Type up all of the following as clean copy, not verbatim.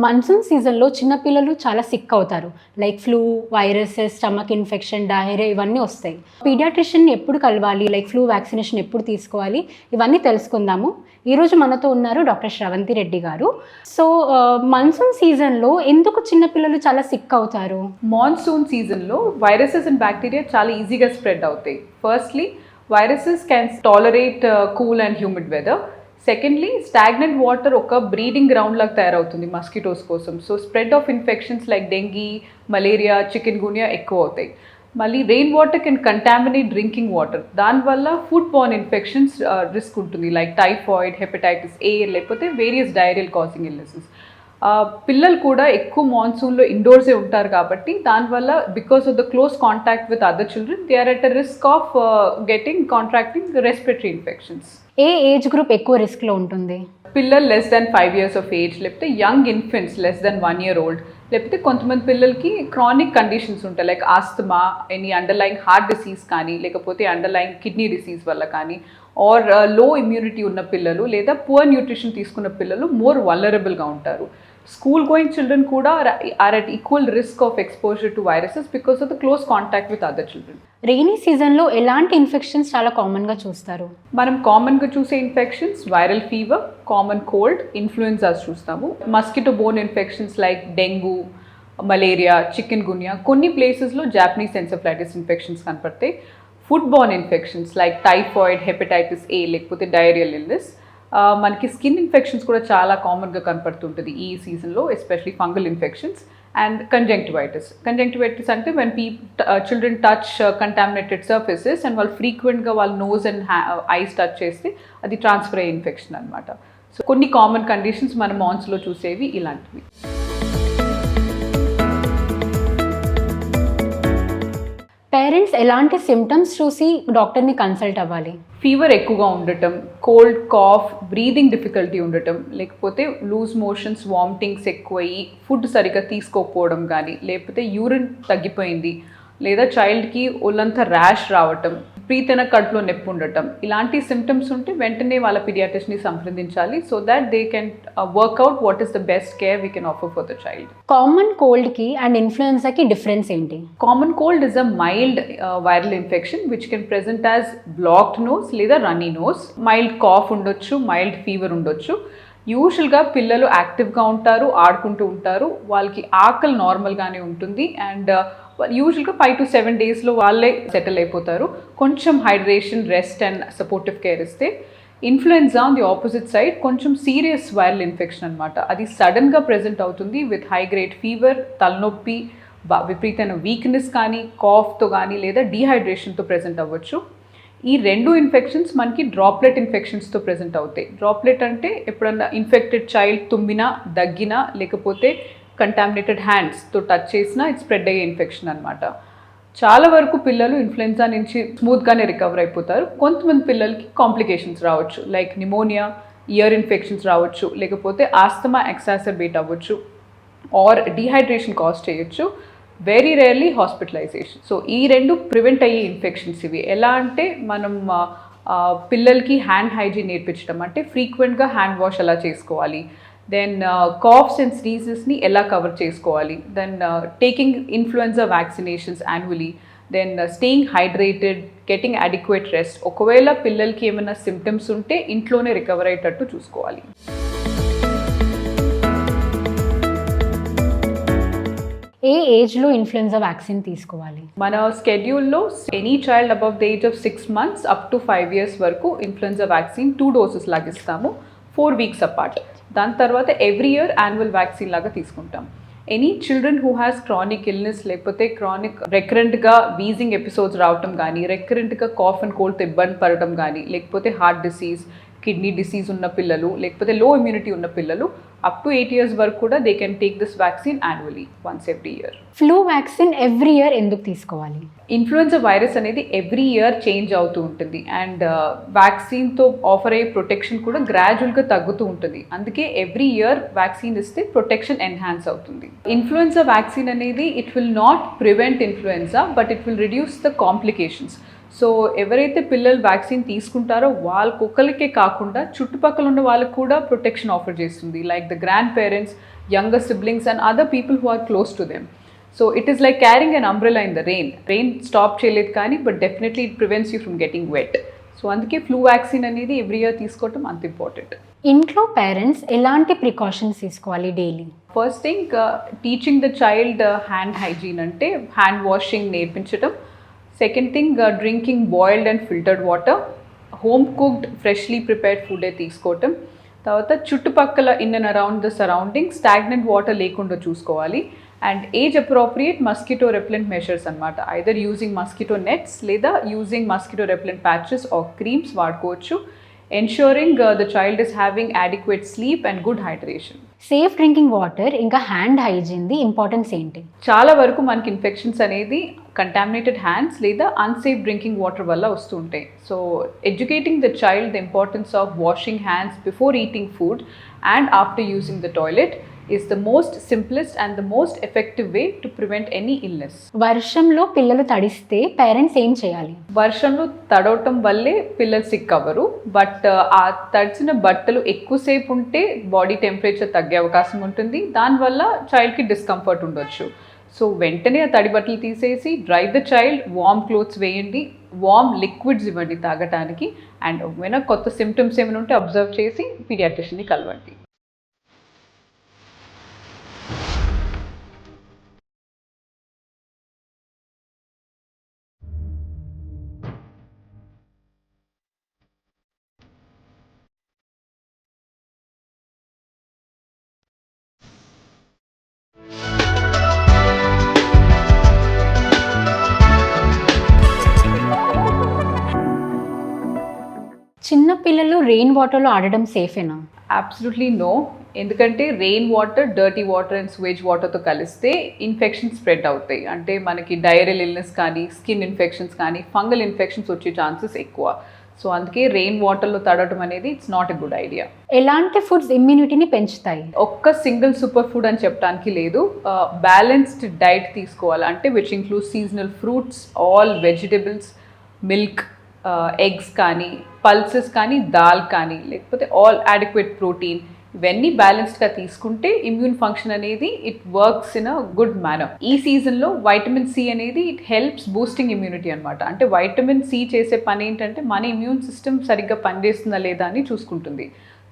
Monsoon సీజన్‌లో చిన్న పిల్లలు చాలా సిక్ అవుతారు. Like flu, viruses, stomach infection, diarrhoea ఇవన్నీ వస్తాయి. పీడియాట్రిషియన్‌ని ఎప్పుడు కలవాలి? లైక్ ఫ్లూ వ్యాక్సినేషన్ ఎప్పుడు తీసుకోవాలి? ఇవన్నీ తెలుసుకుందాము. ఈరోజు మనతో ఉన్నారు డాక్టర్ శ్రవంతి రెడ్డి గారు. సో, మాన్సూన్ సీజన్‌లో ఎందుకు చిన్న పిల్లలు చాలా సిక్ అవుతారు? మాన్సూన్ సీజన్లో వైరసెస్ అండ్ బ్యాక్టీరియా చాలా ఈజీగా స్ప్రెడ్ అవుతాయి. Firstly viruses can tolerate cool and humid weather. Secondly stagnant water ఒక బ్రీడింగ్ గ్రౌండ్ లాగా తయారవుతుంది మస్కిటోస్ కోసం. So spread of infections like dengue, malaria, chikungunya ఎక్కువ అవుతాయి. మళ్ళీ rain water can contaminate drinking water. దానివల్ల ఫుడ్ బార్న్ ఇన్ఫెక్షన్స్ రిస్క్ ఉంటుంది, like typhoid, hepatitis A, లేకపోతే వేరియస్ డైరియల్ కాజింగ్ ఇల్నెసెస్. పిల్లలు కూడా ఎక్కువ మాన్సూన్లో ఇండోర్సే ఉంటారు కాబట్టి దానివల్ల because of the close contact with other children they are at a risk of contracting respiratory infections. ఏ ఏజ్ గ్రూప్ ఎక్కువ రిస్క్‌లో ఉంటుంది? పిల్లలు less than 5 years of age, లేకపోతే young infants less than 1 year old, లేకపోతే కొంతమంది పిల్లలకి క్రానిక్ కండిషన్స్ ఉంటాయి like asthma, any underline heart disease కానీ, లేకపోతే అండర్లైన్ కిడ్నీ డిసీజ్ వల్ల కానీ, ఆర్ లో ఇమ్యూనిటీ ఉన్న పిల్లలు లేదా పువర్ న్యూట్రిషన్ తీసుకున్న పిల్లలు మోర్ వల్నరబుల్గా ఉంటారు. స్కూల్ గోయింగ్ చిల్డ్రన్ కూడా are at equal risk of exposure to viruses because of the close contact with other children. Rainy సీజన్‌లో ఎలాంటి ఇన్ఫెక్షన్స్ చాలా కామన్‌గా చూస్తారు? మనం కామన్గా చూసే infections viral fever, common cold, influenzas చూస్తాము. Mosquito borne infections like dengue, malaria, chikungunya, కొన్ని ప్లేసెస్లో జాపనీస్ ఎన్సెఫలైటిస్ ఇన్ఫెక్షన్స్ కనపడతాయి. Food borne infections like typhoid, hepatitis A, లేకపోతే డయేరియల్ ఇల్నెస్. మనకి స్కిన్ ఇన్ఫెక్షన్స్ కూడా చాలా కామన్గా కనపడుతుంటుంది ఈ సీజన్లో, especially fungal infections and conjunctivitis అంటే when children touch contaminated surfaces and వాళ్ళు ఫ్రీక్వెంట్గా వాళ్ళ నోస్ అండ్ ఐస్ టచ్ చేస్తే అది ట్రాన్స్ఫర్ అయ్యే ఇన్ఫెక్షన్ అనమాట. సో కొన్ని కామన్ కండిషన్స్ మనం మాన్స్లో చూసేవి ఇలాంటివి. పేరెంట్స్ ఎలాంటి సిమ్టమ్స్ చూసి డాక్టర్ని కన్సల్ట్ అవ్వాలి? ఫీవర్ ఎక్కువగా ఉండటం, కోల్డ్, కాఫ్, బ్రీదింగ్ డిఫికల్టీ ఉండటం, లేకపోతే లూజ్ మోషన్స్, వామిటింగ్స్ ఎక్కువయ్యి ఫుడ్ సరిగ్గా తీసుకోకపోవడం కానీ, లేకపోతే యూరిన్ తగ్గిపోయింది, లేదా చైల్డ్కి ఒళ్ళంతా ర్యాష్ రావటం, ప్రీతన కడుపులో నొప్పి ఉండటం, ఇలాంటి సిమ్టమ్స్ ఉంటే వెంటనే వాళ్ళ పీడియాట్రిషియన్ని సంప్రదించాలి so that they can work out what is the best care we can offer for the child. Common కోల్డ్కి అండ్ ఇన్ఫ్లుయెన్జాకి డిఫరెన్స్ ఏంటి? Common cold is a mild viral infection which can present as blocked nose లేదా runny nose. Mild cough ఉండొచ్చు, mild fever ఉండొచ్చు. యూజువల్గా పిల్లలు యాక్టివ్గా ఉంటారు, ఆడుకుంటూ ఉంటారు, వాళ్ళకి ఆకలి నార్మల్గానే ఉంటుంది అండ్ యూజువల్గా 5 to 7 daysలో వాళ్ళే సెటిల్ అయిపోతారు. కొంచెం hydration, rest and supportive care ఇస్తే. Influenza on the opposite side కొంచెం సీరియస్ వైరల్ ఇన్ఫెక్షన్ అనమాట. అది సడన్గా ప్రెజెంట్ అవుతుంది విత్ హై గ్రేడ్ ఫీవర్, తలనొప్పి, విపరీతమైన వీక్నెస్ కానీ, కాఫ్తో కానీ లేదా డీహైడ్రేషన్తో ప్రెజెంట్ అవ్వచ్చు. ఈ రెండు ఇన్ఫెక్షన్స్ మనకి డ్రాప్లెట్ ఇన్ఫెక్షన్స్తో ప్రెజెంట్ అవుతాయి. డ్రాప్లెట్ అంటే ఎప్పుడన్నా ఇన్ఫెక్టెడ్ చైల్డ్ తుమ్మినా, దగ్గినా, లేకపోతే కంటామినేటెడ్ హ్యాండ్స్తో టచ్ చేసినా ఇది స్ప్రెడ్ అయ్యే ఇన్ఫెక్షన్ అనమాట. చాలా వరకు పిల్లలు ఇన్ఫ్లుయెన్జా నుంచి స్మూత్గానే రికవర్ అయిపోతారు. కొంతమంది పిల్లలకి కాంప్లికేషన్స్ రావచ్చు లైక్ నిమోనియా, ఇయర్ ఇన్ఫెక్షన్స్ రావచ్చు, లేకపోతే ఆస్తమా ఎక్సాసర్బేట్ అవ్వచ్చు ఆర్ డీహైడ్రేషన్ కాజ్ చేయొచ్చు. Very rarely hospitalization. సో ఈ రెండు ప్రివెంట్ అయ్యే ఇన్ఫెక్షన్స్ ఇవి. ఎలా అంటే మనం పిల్లలకి హ్యాండ్ హైజీన్ నేర్పించడం, అంటే ఫ్రీక్వెంట్గా హ్యాండ్ వాష్ ఎలా చేసుకోవాలి, దెన్ కాఫ్స్ అండ్ స్నీజెస్ని ఎలా కవర్ చేసుకోవాలి, then taking influenza vaccinations annually, then staying hydrated, getting adequate rest. ఒకవేళ పిల్లలకి ఏమైనా సిమ్టమ్స్ ఉంటే ఇంట్లోనే రికవర్ అయ్యేటట్టు చూసుకోవాలి. ఏ ఏజ్లో ఇన్ఫ్లుయెన్జా వ్యాక్సిన్ తీసుకోవాలి? మన స్కెడ్యూల్లో any child above the age of 6 months up to 5 years వరకు ఇన్ఫ్లుయెన్జా వ్యాక్సిన్ 2 doses లాగిస్తాము 4 weeks అపార్ట్. దాని తర్వాత ఎవ్రీ ఇయర్ యాన్యువల్ వ్యాక్సిన్ లాగా తీసుకుంటాం. Any children who has chronic illness, లేకపోతే క్రానిక్ రెకరెంట్గా వీజింగ్ ఎపిసోడ్స్ రావటం కానీ, రెకరెంట్గా కాఫ్ అండ్ కోల్డ్తో ఇబ్బంది పడటం కానీ, లేకపోతే హార్ట్ డిసీజ్, కిడ్నీ డిసీజ్ ఉన్న పిల్లలు, లేకపోతే లో ఇమ్యూనిటీ ఉన్న పిల్లలు అప్ టు 8 years వరకు కూడా they can take this vaccine annually once every year. Flu vaccine every year ఎందుకు తీసుకోవాలి? ఇన్ఫ్లుయెన్జా వైరస్ అనేది ఎవ్రీ ఇయర్ చేంజ్ అవుతూ ఉంటుంది అండ్ వ్యాక్సిన్తో ఆఫర్ అయ్యే ప్రొటెక్షన్ కూడా గ్రాడ్యువల్గా తగ్గుతూ ఉంటుంది. అందుకే ఎవ్రీ ఇయర్ వ్యాక్సిన్ ఇస్తే ప్రొటెక్షన్ ఎన్హాన్స్ అవుతుంది. ఇన్ఫ్లుయెన్జా వ్యాక్సిన్ అనేది it will not prevent influenza but it will reduce the complications. So ఎవరైతే పిల్లలు వ్యాక్సిన్ తీసుకుంటారో వాళ్ళకొక్కరికే కాకుండా చుట్టుపక్కల ఉన్న వాళ్ళకు కూడా ప్రొటెక్షన్ ఆఫర్ చేస్తుంది. Like the grand parents, younger siblings and other people who are close to them. So it is like carrying an umbrella in the rain. Rain stop చేయలేదు కానీ but definitely it prevents you from getting wet. So అందుకే flu vaccine అనేది every year తీసుకోవటం అంత important. ఇంట్లో parents ఎలాంటి precautions తీసుకోవాలి daily? First thing teaching the child hand hygiene అంటే హ్యాండ్ వాషింగ్ నేర్పించడం. Second thing drinking boiled and filtered water, home cooked freshly prepared ఫుడే తీసుకోవటం. తర్వాత చుట్టుపక్కల in and around the surrounding stagnant water లేకుండా చూసుకోవాలి. And age appropriate mosquito repellent measures అనమాట, either using mosquito nets లేదా using mosquito రెప్లెంట్ patches are creams వాడుకోవచ్చు. Ensuring the child is having adequate sleep and good hydration. Safe drinking water ఇంకా hand హైజీన్ది importance ఏంటి? చాలా వరకు మనకి ఇన్ఫెక్షన్స్ అనేది contaminated hands లేదా అన్సేఫ్ డ్రింకింగ్ వాటర్ వల్ల వస్తుంటాయి. So educating the child the importance of washing hands before eating food and after using the toilet is the most simplest and the most effective way to prevent any illness. వర్షంలో పిల్లలు తడిస్తే parents ఏం చేయాలి? వర్షంలో తడవటం వల్లే పిల్లలు sick అవ్వరు, but ఆ తడిచిన బట్టలు ఎక్కువసేపు ఉంటే బాడీ టెంపరేచర్ తగ్గే అవకాశం ఉంటుంది, దానివల్ల చైల్డ్కి డిస్కంఫర్ట్ ఉండొచ్చు. సో వెంటనే ఆ తడి బట్టలు తీసేసి dry the child, warm clothes వేయండి, వార్మ్ లిక్విడ్స్ ఇవ్వండి తాగటానికి. అండ్ ఏమైనా కొత్త సిమ్టమ్స్ ఏమైనా ఉంటే అబ్జర్వ్ చేసి పీడియాట్రిషియన్ని కలవండి. చిన్న పిల్లలు రెయిన్ వాటర్లో ఆడడం సేఫేనా? Absolutely no. ఎందుకంటే rain water dirty water and sewage వాటర్తో కలిస్తే ఇన్ఫెక్షన్స్ స్ప్రెడ్ అవుతాయి. అంటే మనకి డైరియల్ ఇల్నెస్ కానీ, స్కిన్ ఇన్ఫెక్షన్స్ కానీ, ఫంగల్ ఇన్ఫెక్షన్స్ వచ్చే ఛాన్సెస్ ఎక్కువ. సో అందుకే రెయిన్ వాటర్లో తడవడం అనేది it's not a good idea. ఎలాంటి ఫుడ్స్ ఇమ్యూనిటీని పెంచుతాయి? ఒక్క సింగిల్ సూపర్ ఫుడ్ అని చెప్పడానికి లేదు. బ్యాలెన్స్డ్ డైట్ తీసుకోవాలి, అంటే which include seasonal fruits, all vegetables, milk, eggs కానీ, పల్సెస్ కానీ, దాల్ కానీ, లేకపోతే ఆల్ adequate ప్రోటీన్, ఇవన్నీ బ్యాలెన్స్డ్గా తీసుకుంటే ఇమ్యూన్ ఫంక్షన్ అనేది it works in a good manner. ఈ సీజన్లో వైటమిన్ సి అనేది ఇట్ హెల్ప్స్ బూస్టింగ్ ఇమ్యూనిటీ అనమాట. అంటే వైటమిన్ సి చేసే పని ఏంటంటే మన ఇమ్యూన్ సిస్టమ్ సరిగ్గా పనిచేస్తుందా లేదా అని చూసుకుంటుంది.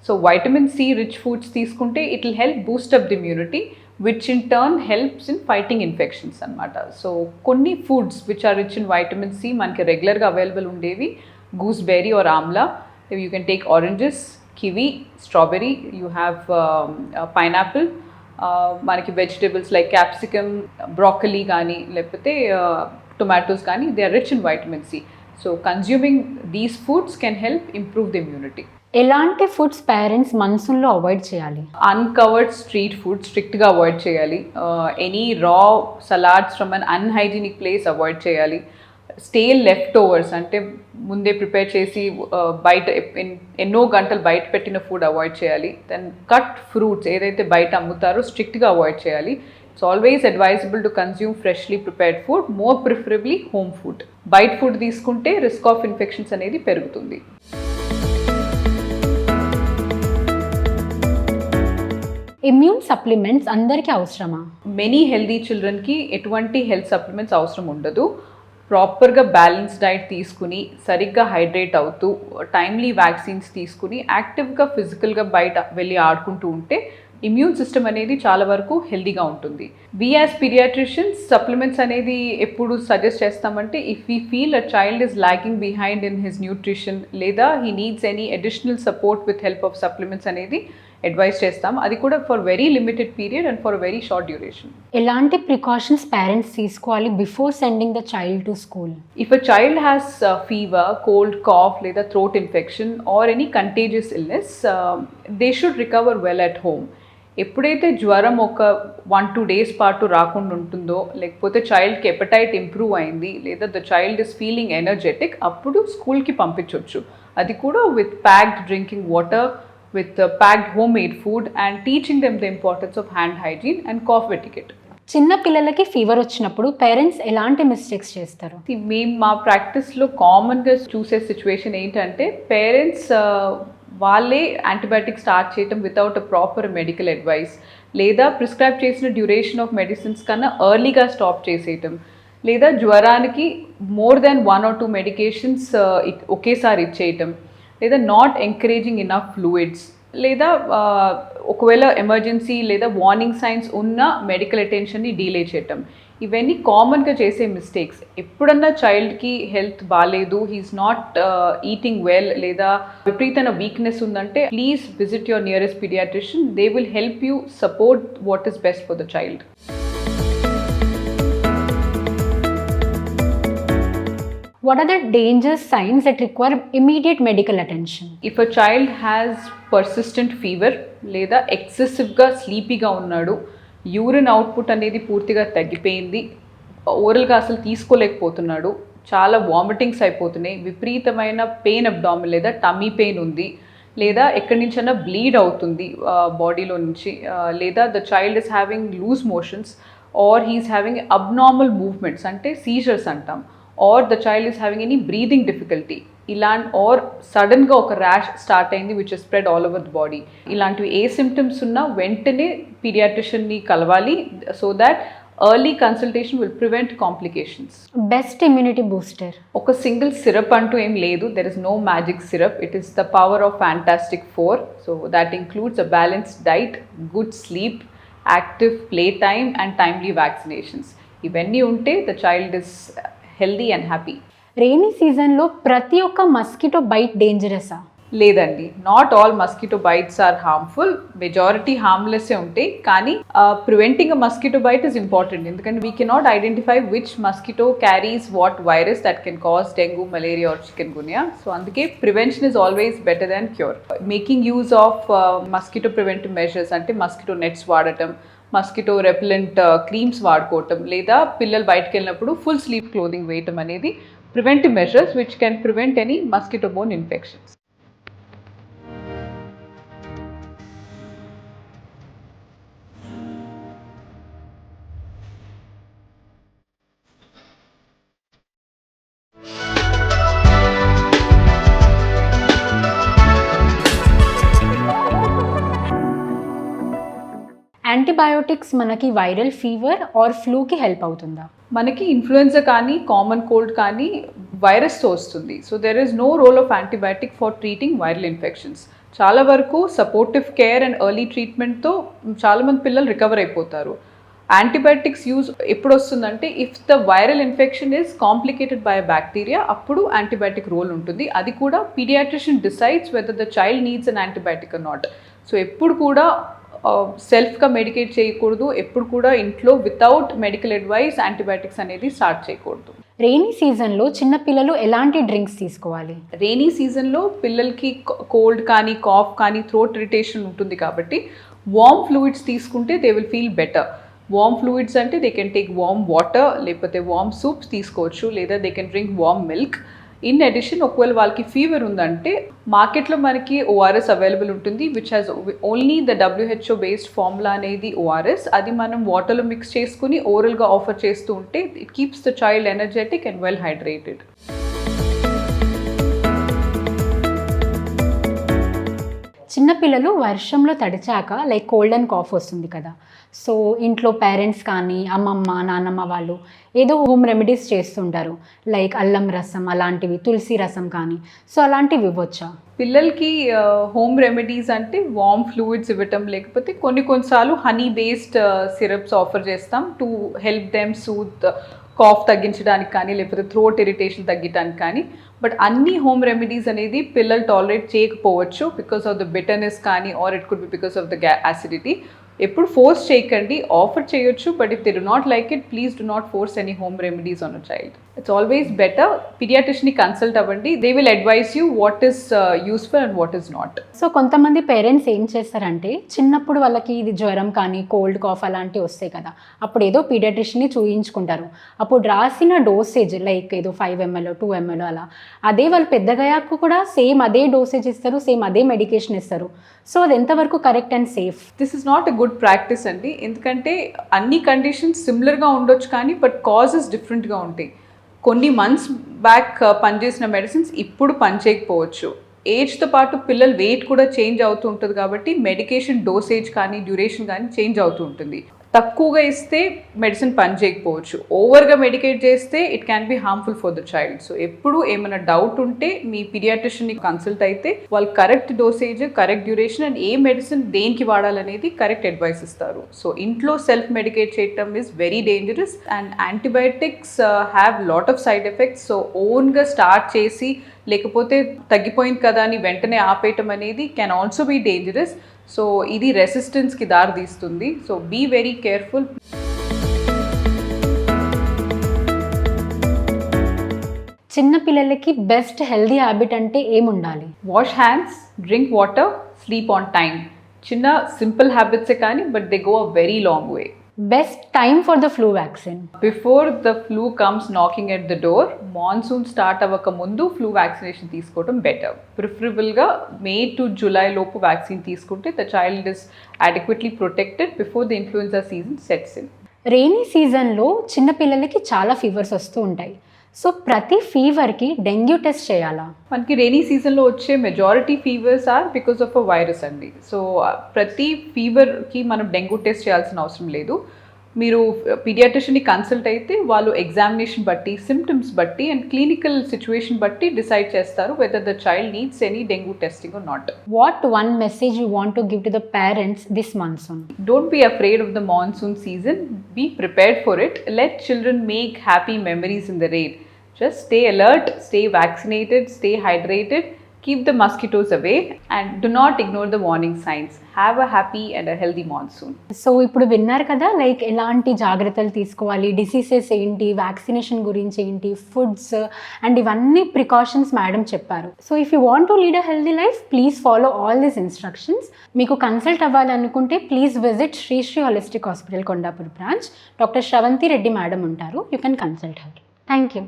So vitamin C rich foods తీసుకుంటే it will help boost up the immunity, which in turn helps in fighting infections అనమాట. సో కొన్ని foods which are rich in vitamin C మనకి రెగ్యులర్గా అవైలబుల్ ఉండేవి gooseberry or amla. You can take oranges, kiwi, strawberry, you have pineapple. మనకి vegetables like capsicum, broccoli కానీ, లేకపోతే tomatoes కానీ, they are rich in vitamin C. So consuming these foods can help improve the immunity. ఎలాంటి foods parents మన్సూన్లో avoid చేయాలి? Uncovered street food స్ట్రిక్ట్గా avoid చేయాలి. Any రా salads from an unhygienic place avoid చేయాలి. Stale left overs అంటే ముందే prepare చేసి బయట ఎన్నో గంటలు బయట పెట్టిన ఫుడ్ అవాయిడ్ చేయాలి. దెన్ కట్ ఫ్రూట్స్ ఏదైతే బయట అమ్ముతారో స్ట్రిక్ట్గా అవాయిడ్ చేయాలి. It's always advisable to consume freshly prepared food, more preferably home food. బయట ఫుడ్ తీసుకుంటే రిస్క్ ఆఫ్ ఇన్ఫెక్షన్స్ అనేది పెరుగుతుంది. ఇమ్యూన్ సప్లిమెంట్స్ అందరికీ అవసరమా? మెనీ హెల్దీ చిల్డ్రన్కి ఎటువంటి హెల్త్ సప్లిమెంట్స్ అవసరం ఉండదు. ప్రాపర్గా బ్యాలెన్స్ డైట్ తీసుకుని, సరిగ్గా హైడ్రేట్ అవుతూ, టైమ్లీ వ్యాక్సిన్స్ తీసుకుని, యాక్టివ్గా ఫిజికల్గా బయట వెళ్ళి ఆడుకుంటూ ఉంటే ఇమ్యూన్ సిస్టమ్ అనేది చాలా వరకు హెల్దీగా ఉంటుంది. వి యాజ్ పీడియాట్రిషియన్స్ సప్లిమెంట్స్ అనేది ఎప్పుడు సజెస్ట్ చేస్తామంటే if we feel a child is lagging behind in his nutrition లేదా he needs any additional support with help of supplements అనేది అడ్వైస్ చేస్తాం. అది కూడా for very limited period and for very short duration. ఎలాంటి precautions parents తీసుకోవాలి before sending the child to school? If a child has fever, cold, cough లేదా throat infection or any contagious illness, they should recover well at home. ఎప్పుడైతే జ్వరం ఒక 1-2 days పాటు రాకుండా ఉంటుందో, లేకపోతే చైల్డ్కి ఎపటైట్ ఇంప్రూవ్ అయింది, లేదా the child is feeling energetic, అప్పుడు స్కూల్కి పంపించవచ్చు. అది కూడా with packed drinking water, with packed homemade food and teaching them the importance of hand hygiene and cough etiquette. చిన్న పిల్లలకి ఫీవర్ వచ్చినప్పుడు పేరెంట్స్ ఎలాంటి మిస్టేక్స్ చేస్తారు? మేము మా ప్రాక్టీస్లో కామన్గా చూసే సిచ్యువేషన్ ఏంటంటే పేరెంట్స్ వాళ్ళే యాంటీబయాటిక్ స్టార్ట్ చేయటం without a proper medical advice, లేదా ప్రిస్క్రైబ్ చేసిన డ్యూరేషన్ ఆఫ్ మెడిసిన్స్ కన్నా ఎర్లీగా స్టాప్ చేసేయటం, లేదా జ్వరానికి మోర్ దెన్ 1 or 2 మెడికేషన్స్ ఒకేసారి ఇచ్చేయటం, లేదా నాట్ ఎంకరేజింగ్ ఇనఫ్ ఫ్లూయిడ్స్, లేదా ఒకవేళ ఎమర్జెన్సీ లేదా వార్నింగ్ సైన్స్ ఉన్న మెడికల్ అటెన్షన్ని డీలే చేయటం. ఇవన్నీ కామన్గా చేసే మిస్టేక్స్. ఎప్పుడన్నా చైల్డ్కి హెల్త్ బాగాలేదు, హీఈస్ నాట్ ఈటింగ్ వెల్, లేదా విపరీతమైన వీక్నెస్ ఉందంటే please visit your nearest paediatrician. They will help you support what is best for the child. What are the danger signs that require immediate medical attention? If a child has persistent fever, లేదా ఎక్సెసివ్గా స్లీపీగా ఉన్నాడు, urine output అనేది పూర్తిగా తగ్గిపోయింది, ఓరల్గా అసలు తీసుకోలేకపోతున్నాడు, చాలా vomitings అయిపోతున్నాయి, విపరీతమైన pain abdomen లేదా టమ్మీ పెయిన్ ఉంది, లేదా ఎక్కడి నుంచైనా బ్లీడ్ అవుతుంది బాడీలో నుంచి, లేదా the child is having loose motions or he's having abnormal movements అంటే సీజర్స్ అంటాం, or the child is having any breathing difficulty, or సడన్గా ఒక ర్యాష్ స్టార్ట్ అయింది which is spread all over the body, ఇలాంటివి ఏ సిమ్టమ్స్ ఉన్నా వెంటనే పీడియాట్రిషియన్ని కలవాలి. So that early consultation will prevent complications. Best immunity booster? ఒక సింగిల్ సిరప్ అంటూ ఏం లేదు. There is no magic syrup. It is the power of fantastic 4. So that includes a balanced diet, good sleep, active play time and timely vaccinations. ఇవన్నీ ఉంటే the child is healthy and happy. Rainy సీజన్లో ప్రతి ఒక్క mosquito bite డేంజరసా? లేదండి, not all mosquito bites are harmful. Majority హార్మ్లెస్సే ఉంటాయి. కానీ preventing a mosquito bite is important, ఎందుకంటే we cannot identify which mosquito carries what virus that can cause dengue, malaria or chikungunya. So అందుకే prevention is always better than cure. Making use of mosquito preventive measures అంటే mosquito nets వాడటం, mosquito repellent creams వాడుకోవటం, లేదా పిల్లలు బయటకు వెళ్ళినప్పుడు full sleeve clothing వేయటం అనేది preventive measures which can prevent any mosquito borne infections. Antibiotics మనకి వైరల్ ఫీవర్ ఆర్ ఫ్లూకి హెల్ప్ అవుతుందా? మనకి ఇన్ఫ్లుయెన్జా కానీ కామన్ కోల్డ్ కానీ వైరస్తో వస్తుంది. So there is no role of antibiotic for treating viral infections. చాలా వరకు సపోర్టివ్ కేర్ అండ్ ఎర్లీ ట్రీట్మెంట్తో చాలామంది పిల్లలు రికవర్ అయిపోతారు. యాంటీబయాటిక్స్ యూజ్ ఎప్పుడు వస్తుందంటే if the viral infection is complicated by bacteria, అప్పుడు యాంటీబయాటిక్ రోల్ ఉంటుంది. అది కూడా paediatrician decides whether the child needs an antibiotic or not. So ఎప్పుడు కూడా సెల్ఫ్గా మెడికేట్ చేయకూడదు, ఎప్పుడు కూడా ఇంట్లో వితౌట్ మెడికల్ అడ్వైస్ యాంటీబయాటిక్స్ అనేది స్టార్ట్ చేయకూడదు. రెయినీ సీజన్లో చిన్నపిల్లలు ఎలాంటి డ్రింక్స్ తీసుకోవాలి? రెయినీ సీజన్లో పిల్లలకి కోల్డ్ కానీ కాఫ్ కానీ థ్రోట్ ఇరిటేషన్ ఉంటుంది కాబట్టి వార్మ్ ఫ్లూయిడ్స్ తీసుకుంటే they will feel better. Warm fluids అంటే they can take warm water, లేకపోతే వార్మ్ సూప్స్ తీసుకోవచ్చు, లేదా they can drink warm milk. In addition ఒకవేళ వాళ్ళకి ఫీవర్ ఉందంటే మార్కెట్లో మనకి ఓఆర్ఎస్ అవైలబుల్ ఉంటుంది which has only the WHO based formula అనేది ఓఆర్ఎస్. అది మనం వాటర్లో మిక్స్ చేసుకుని ఓరల్గా ఆఫర్ చేస్తూ ఉంటే it keeps the child energetic and well hydrated. చిన్నపిల్లలు వర్షంలో తడిచాక లైక్ కోల్డ్ అండ్ కాఫ్ వస్తుంది కదా, సో ఇంట్లో పేరెంట్స్ కానీ అమ్మమ్మ నాన్నమ్మ వాళ్ళు ఏదో హోమ్ రెమెడీస్ చేస్తుంటారు, లైక్ అల్లం రసం అలాంటివి, తులసి రసం కానీ, సో అలాంటివి ఇవ్వచ్చా? పిల్లలకి హోమ్ రెమెడీస్ అంటే వార్మ్ ఫ్లూయిడ్స్ ఇవ్వటం, లేకపోతే కొన్నిసార్లు హనీ బేస్డ్ సిరప్స్ ఆఫర్ చేస్తాం to help them soothe cough తగ్గించడానికి కానీ, లేకపోతే థ్రోట్ ఇరిటేషన్ తగ్గడానికి కానీ. బట్ అన్ని హోమ్ రెమెడీస్ అనేది పిల్లలు టాలరేట్ చేయకపోవచ్చు బికాస్ ఆఫ్ ద బిటర్నెస్ కానీ, or it could be because of the acidity. ఎప్పుడు ఫోర్స్ చేయకండి, ఆఫర్ చేయొచ్చు, but if they do not like it please do not force any home remedies on a child. It's always better పీడియాట్రిషియన్ని consult అవ్వండి. They will advise you what is useful and what is not. So కొంతమంది parents ఏం చేస్తారంటే చిన్నప్పుడు వాళ్ళకి ఇది జ్వరం కానీ కోల్డ్ కాఫ్ అలాంటివి వస్తాయి కదా, అప్పుడు ఏదో పీడియాట్రిషియన్ని చూయించుకుంటారు. అప్పుడు రాసిన డోసేజ్ లైక్ ఏదో 5 ml 2 ml అలా, అదే వాళ్ళు పెద్దగయ్యాక కూడా సేమ్ అదే డోసేజ్ ఇస్తారు, సేమ్ అదే మెడికేషన్ ఇస్తారు. సో అది ఎంతవరకు correct and safe? This is not a good practice అండి, ఎందుకంటే అన్ని కండిషన్స్ సిమిలర్గా ఉండొచ్చు కానీ బట్ కాజెస్ డిఫరెంట్గా ఉంటాయి. కొన్ని మంత్స్ బ్యాక్ పనిచేసిన మెడిసిన్స్ ఇప్పుడు పనిచేయకపోవచ్చు. ఏజ్తో పాటు పిల్లల వెయిట్ కూడా చేంజ్ అవుతూ ఉంటుంది కాబట్టి మెడికేషన్ డోసేజ్ కానీ డ్యూరేషన్ కానీ చేంజ్ అవుతూ ఉంటుంది. తక్కువగా ఇస్తే మెడిసిన్ పనిచేయకపోవచ్చు, ఓవర్గా మెడికేట్ చేస్తే it can be harmful for the child. So ఎప్పుడు ఏమైనా డౌట్ ఉంటే మీ పీడియాట్రిషియన్ని కన్సల్ట్ అయితే వాళ్ళు correct dosage, correct duration and A medicine దేనికి వాడాలనేది కరెక్ట్ అడ్వైస్ ఇస్తారు. సో ఇంట్లో సెల్ఫ్ మెడికేట్ చేయటం is very dangerous and antibiotics have lot of side effects. So ఓన్గా స్టార్ట్ చేసి లేకపోతే తగ్గిపోయింది కదా అని వెంటనే ఆపేయటం అనేది can also be dangerous. So ఇది రెసిస్టెన్స్కి దారి తీస్తుంది. So be very careful. చిన్న పిల్లలకి బెస్ట్ హెల్దీ హ్యాబిట్ అంటే ఏముండాలి? Wash hands, drink water, sleep on time. చిన్న సింపుల్ హ్యాబిట్సే కానీ but they go a very long way. Best time for the flu vaccine? Before the flu comes knocking at the door, monsoon start అవ్వక ముందు ఫ్లూ వ్యాక్సినేషన్ తీసుకోవడం better. ప్రిఫరబుల్గా May to July లోపు వ్యాక్సిన్ తీసుకుంటే the child is adequately protected before the influenza season sets in. Rainy సీజన్లో చిన్నపిల్లలకి చాలా ఫీవర్స్ వస్తూ ఉంటాయి. సో ప్రతి ఫీవర్కి డెంగ్యూ టెస్ట్ చేయాలా? మనకి రెయినీ సీజన్లో వచ్చే majority fevers are because of a virus అండి. సో ప్రతి ఫీవర్కి మనం డెంగ్యూ టెస్ట్ చేయాల్సిన అవసరం లేదు. మీరు పీడియాట్రిషియన్ని కన్సల్ట్ అయితే వాళ్ళు ఎగ్జామినేషన్ బట్టి, సిమ్టమ్స్ బట్టి అండ్ క్లినికల్ సిచ్యువేషన్ బట్టి డిసైడ్ చేస్తారు weather the child needs any dengue testing are not. What one message you want to give to the parents this monsoon? Don't be afraid of the monsoon season. Be prepared for it. Let children make happy memories in the rain. Just stay alert, stay vaccinated, stay hydrated, keep the mosquitoes away and do not ignore the warning signs. Have a happy and a healthy monsoon. So ఇప్పుడు విన్నారు కదా, like ఎలాంటి జాగ్రత్తలు తీసుకోవాలి, diseases ఏంటి, vaccination గురించి ఏంటి, foods and ఇవన్నీ ప్రికాషన్స్ మేడం చెప్పారు. So if you want to lead a healthy life please follow all these instructions. మీకు కన్సల్ట్ అవ్వాలనుకుంటే please visit Shri holistic hospital Kondapur branch. Doctor Sravanthi Reddy madam ఉంటారు. You can consult her. Thank you.